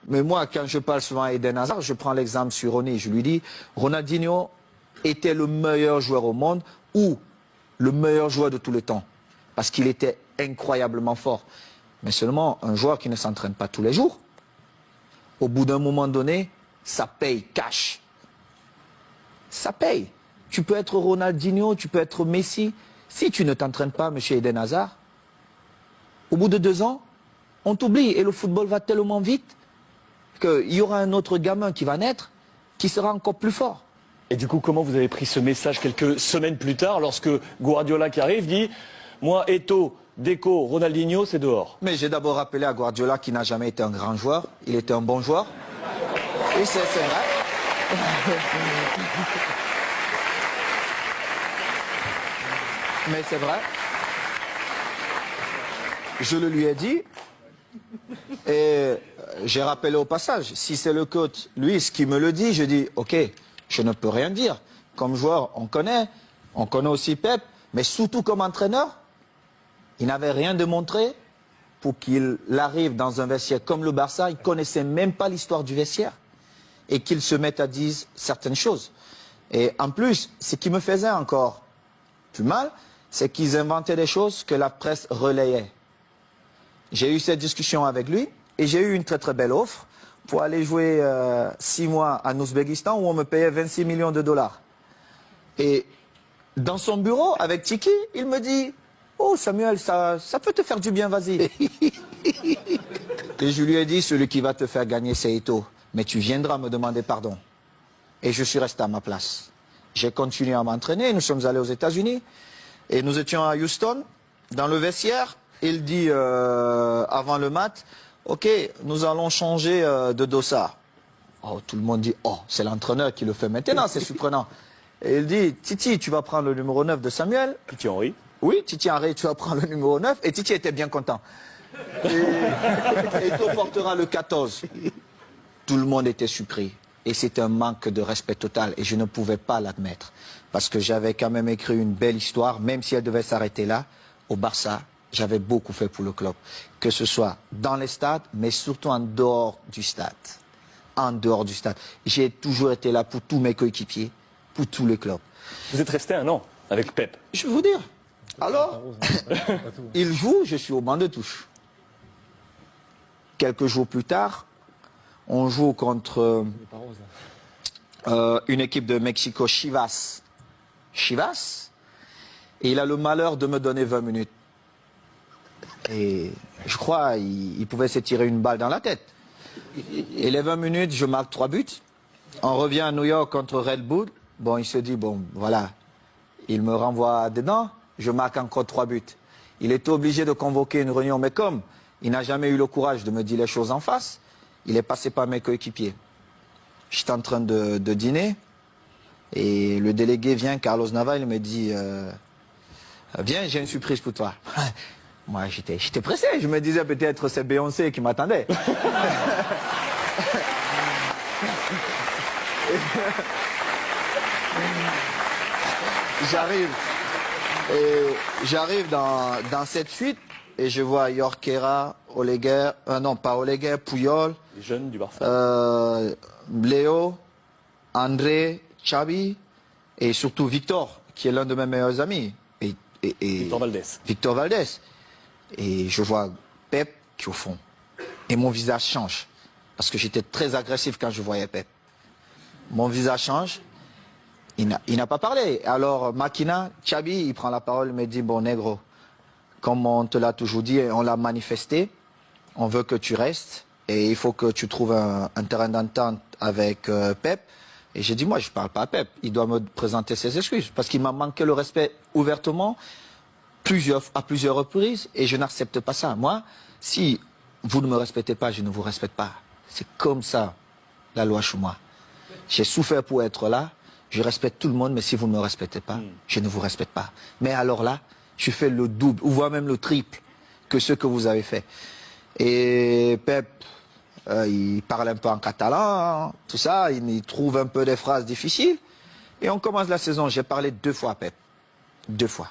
Mais moi, quand je parle souvent à Eden Hazard, je prends l'exemple sur Ronny. Je lui dis, Ronaldinho était le meilleur joueur au monde ou le meilleur joueur de tous les temps. Parce qu'il était incroyablement fort. Mais seulement un joueur qui ne s'entraîne pas tous les jours, au bout d'un moment donné, ça paye cash. Ça paye. Tu peux être Ronaldinho, tu peux être Messi. Si tu ne t'entraînes pas, monsieur Eden Hazard, au bout de 2 ans, on t'oublie. Et le football va tellement vite qu'il y aura un autre gamin qui va naître, qui sera encore plus fort. Et du coup, comment vous avez pris ce message quelques semaines plus tard, lorsque Guardiola qui arrive dit « Moi, Eto'o, Deco, Ronaldinho, c'est dehors ». Mais j'ai d'abord rappelé à Guardiola qui n'a jamais été un grand joueur. Il était un bon joueur. Et c'est vrai. Mais c'est vrai. Je le lui ai dit. Et j'ai rappelé au passage, si c'est le coach, lui, ce qui me le dit, je dis, ok, je ne peux rien dire. Comme joueur, on connaît aussi Pep, mais surtout comme entraîneur, il n'avait rien démontré pour qu'il arrive dans un vestiaire comme le Barça, il ne connaissait même pas l'histoire du vestiaire, et qu'il se mette à dire certaines choses. Et en plus, ce qui me faisait encore plus mal, c'est qu'ils inventaient des choses que la presse relayait. J'ai eu cette discussion avec lui et j'ai eu une très très belle offre pour aller jouer 6 mois en Ouzbékistan où on me payait 26 millions de dollars. Et dans son bureau avec Tiki, il me dit « Oh Samuel, ça peut te faire du bien, vas-y ». Et je lui ai dit « Celui qui va te faire gagner, c'est Eto'o. Mais tu viendras me demander pardon ». Et je suis resté à ma place. J'ai continué à m'entraîner, nous sommes allés aux États-Unis et nous étions à Houston, dans le vestiaire. Il dit avant le match, ok, nous allons changer de dossard. Oh, tout le monde dit, oh, c'est l'entraîneur qui le fait maintenant, c'est surprenant. Et il dit, Titi, tu vas prendre le numéro 9 de Samuel. Titi Henry. Oui, Titi Henry, tu vas prendre le numéro 9. Et Titi était bien content. Et Eto'o portera le 14. Tout le monde était surpris. Et c'était un manque de respect total. Et je ne pouvais pas l'admettre. Parce que j'avais quand même écrit une belle histoire, même si elle devait s'arrêter là, au Barça. J'avais beaucoup fait pour le club, que ce soit dans les stades, mais surtout en dehors du stade. En dehors du stade. J'ai toujours été là pour tous mes coéquipiers, pour tous les clubs. Vous êtes resté 1 an avec Pep. Je vais vous dire. Alors, il joue, je suis au banc de touche. Quelques jours plus tard, on joue contre une équipe de Mexico, Chivas. Chivas. Et il a le malheur de me donner 20 minutes. Et je crois qu'il pouvait se tirer une balle dans la tête. Et les 20 minutes, je marque 3 buts. On revient à New York contre Red Bull. Bon, il se dit, bon, voilà. Il me renvoie dedans, je marque encore 3 buts. Il était obligé de convoquer une réunion, mais comme il n'a jamais eu le courage de me dire les choses en face, il est passé par mes coéquipiers. J'étais en train de dîner, et le délégué vient, Carlos Nava, il me dit, viens, j'ai une surprise pour toi. Moi, j'étais pressé. Je me disais peut-être c'est Beyoncé qui m'attendait. J'arrive dans cette suite et je vois Jorquera, Oleguer, non pas Oleguer, Puyol, Les jeunes du Barça. Léo, André, Xavi et surtout Victor, qui est l'un de mes meilleurs amis. Et Victor Valdés. Victor Valdés. Et je vois Pep qui est au fond. Et mon visage change. Parce que j'étais très agressif quand je voyais Pep. Mon visage change. Il n'a pas parlé. Alors Makina, Xavi, il prend la parole, il me dit, bon négro, comme on te l'a toujours dit, on l'a manifesté, on veut que tu restes et il faut que tu trouves un terrain d'entente avec Pep. Et j'ai dit, moi je ne parle pas à Pep, il doit me présenter ses excuses. Parce qu'il m'a manqué le respect ouvertement à plusieurs reprises et je n'accepte pas ça. Moi, si vous ne me respectez pas, je ne vous respecte pas. C'est comme ça, la loi chez moi. J'ai souffert pour être là, je respecte tout le monde, mais si vous ne me respectez pas, je ne vous respecte pas. Mais alors là, je fais le double, ou voire même le triple que ce que vous avez fait. Et Pep, il parle un peu en catalan, tout ça, il trouve un peu des phrases difficiles. Et on commence la saison, j'ai parlé 2 fois à Pep. 2 fois.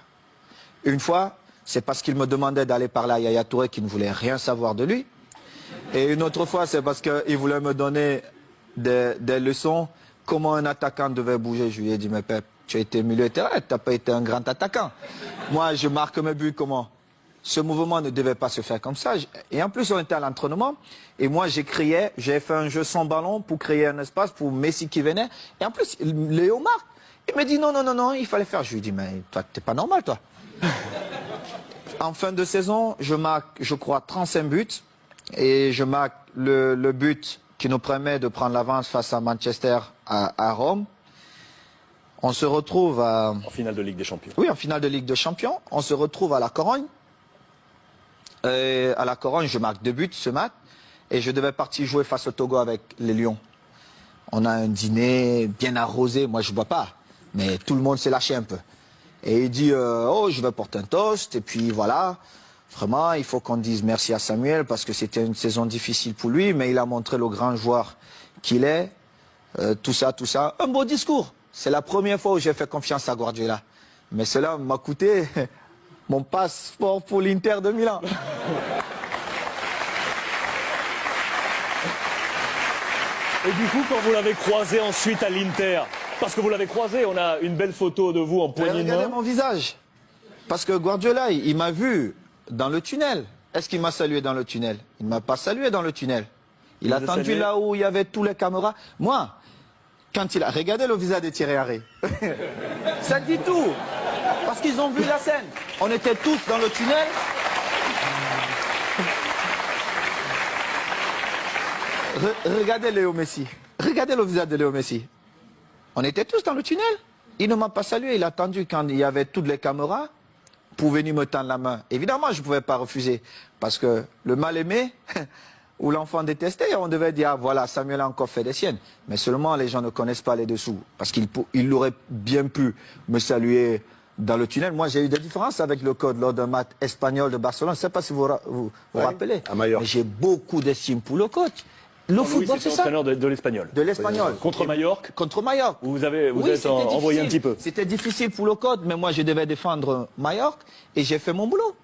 Une fois, c'est parce qu'il me demandait d'aller parler à Yaya Touré qui ne voulait rien savoir de lui. Et une autre fois, c'est parce qu'il voulait me donner des leçons, comment un attaquant devait bouger. Je lui ai dit, mais Pep, tu as été milieu de terrain, tu n'as pas été un grand attaquant. Moi, je marque mes buts comment? Ce mouvement ne devait pas se faire comme ça. Et en plus, on était à l'entraînement. Et moi, j'ai fait un jeu sans ballon pour créer un espace pour Messi qui venait. Et en plus, Léo marque. Il me dit non, non, non, non, il fallait faire. Je lui dis, mais toi, t'es pas normal, toi. En fin de saison, je marque, je crois, 35 buts. Et je marque le but qui nous permet de prendre l'avance face à Manchester à Rome. On se retrouve à... En finale de Ligue des Champions. Oui, en finale de Ligue des Champions. On se retrouve à la Corogne. À la Corogne, je marque 2 buts ce match. Et je devais partir jouer face au Togo avec les Lions. On a un dîner bien arrosé. Moi, je ne bois pas. Mais tout le monde s'est lâché un peu. Et il dit, oh, je vais porter un toast. Et puis voilà. Vraiment, il faut qu'on dise merci à Samuel parce que c'était une saison difficile pour lui. Mais il a montré le grand joueur qu'il est. Tout ça, tout ça. Un beau discours. C'est la première fois où j'ai fait confiance à Guardiola. Mais cela m'a coûté mon passeport pour l'Inter de Milan. Et du coup, quand vous l'avez croisé ensuite à l'Inter, parce que vous l'avez croisé, on a une belle photo de vous en poignée de main. Regardez mon visage. Parce que Guardiola, il m'a vu dans le tunnel. Est-ce qu'il m'a salué dans le tunnel? Il ne m'a pas salué dans le tunnel. Il a attendu là où il y avait tous les caméras. Moi, quand il a... Regardez le visage de Thierry Henry. Ça dit tout. Parce qu'ils ont vu la scène. On était tous dans le tunnel. Regardez Léo Messi. Regardez le visage de Léo Messi. On était tous dans le tunnel. Il ne m'a pas salué. Il a attendu quand il y avait toutes les caméras pour venir me tendre la main. Évidemment, je ne pouvais pas refuser. Parce que le mal-aimé... ou l'enfant détesté, on devait dire, ah, voilà, Samuel a encore fait des siennes. Mais seulement, les gens ne connaissent pas les dessous. Parce qu'il aurait bien pu me saluer dans le tunnel. Moi, j'ai eu des différences avec le code lors d'un match espagnol de Barcelone. Je ne sais pas si vous vous rappelez. À Majorque. Mais j'ai beaucoup d'estime pour le coach. Le football, oui, c'est ça. entraîneur de l'Espagnol. De l'Espagnol. Contre Majorque. Contre Majorque. Vous êtes c'était envoyé un difficile. petit peu. C'était difficile pour le code, mais moi, je devais défendre Majorque et j'ai fait mon boulot.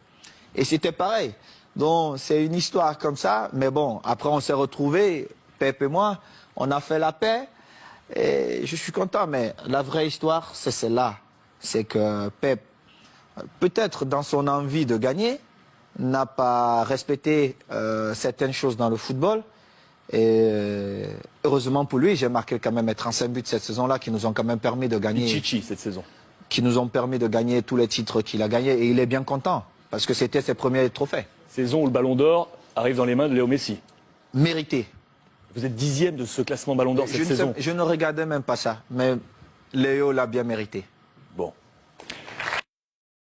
Et c'était pareil. Donc, c'est une histoire comme ça. Mais bon, après, on s'est retrouvés, Pep et moi, on a fait la paix. Et je suis content, mais la vraie histoire, c'est celle-là. C'est que Pep, peut-être dans son envie de gagner, n'a pas respecté certaines choses dans le football. Et heureusement pour lui, j'ai marqué quand même 35 buts cette saison-là qui nous ont quand même permis de gagner. Chichi cette saison. Qui nous ont permis de gagner tous les titres qu'il a gagnés. Et il est bien content, parce que c'était ses premiers trophées. Saison où le Ballon d'Or arrive dans les mains de Léo Messi. Mérité. Vous êtes 10e de ce classement Ballon d'Or cette saison. Je ne regardais même pas ça, mais Léo l'a bien mérité. Bon.